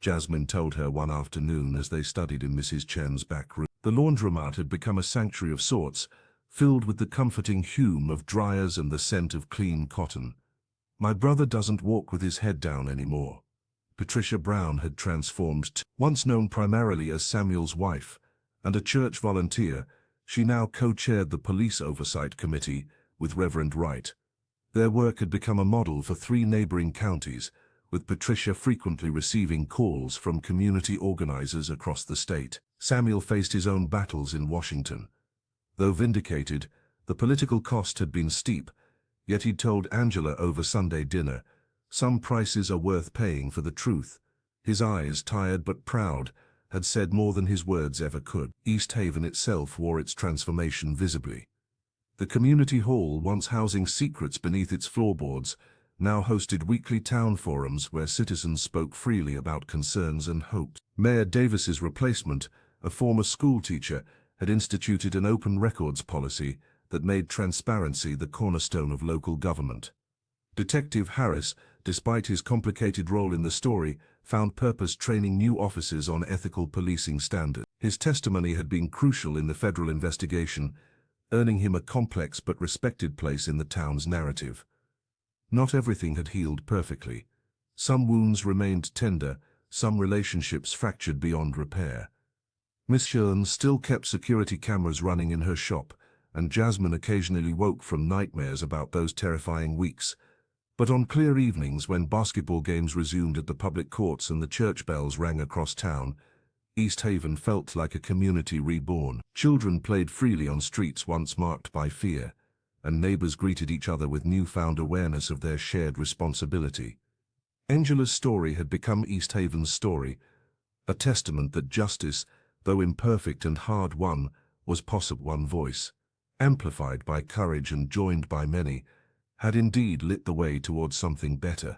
Jasmine told her one afternoon as they studied in Mrs. Chen's back room. The laundromat had become a sanctuary of sorts, filled with the comforting hum of dryers and the scent of clean cotton. "My brother doesn't walk with his head down anymore." Patricia Brown had transformed. Once known primarily as Samuel's wife and a church volunteer, she now co-chaired the Police Oversight Committee with Reverend Wright. Their work had become a model for 3 neighboring counties, with Patricia frequently receiving calls from community organizers across the state. Samuel faced his own battles in Washington. Though vindicated, the political cost had been steep, yet he'd told Angela over Sunday dinner, "Some prices are worth paying for the truth." His eyes, tired but proud, had said more than his words ever could. East Haven itself wore its transformation visibly. The community hall, once housing secrets beneath its floorboards, now hosted weekly town forums where citizens spoke freely about concerns and hopes. Mayor Davis's replacement, a former schoolteacher, had instituted an open records policy that made transparency the cornerstone of local government. Detective Harris, despite his complicated role in the story, found purpose training new officers on ethical policing standards. His testimony had been crucial in the federal investigation, earning him a complex but respected place in the town's narrative. Not everything had healed perfectly. Some wounds remained tender, some relationships fractured beyond repair. Miss Shern still kept security cameras running in her shop, and Jasmine occasionally woke from nightmares about those terrifying weeks. But on clear evenings, when basketball games resumed at the public courts and the church bells rang across town, East Haven felt like a community reborn. Children played freely on streets once marked by fear, and neighbors greeted each other with newfound awareness of their shared responsibility. Angela's story had become East Haven's story, a testament that justice, though imperfect and hard-won, was possible. One voice, amplified by courage and joined by many, had indeed lit the way towards something better.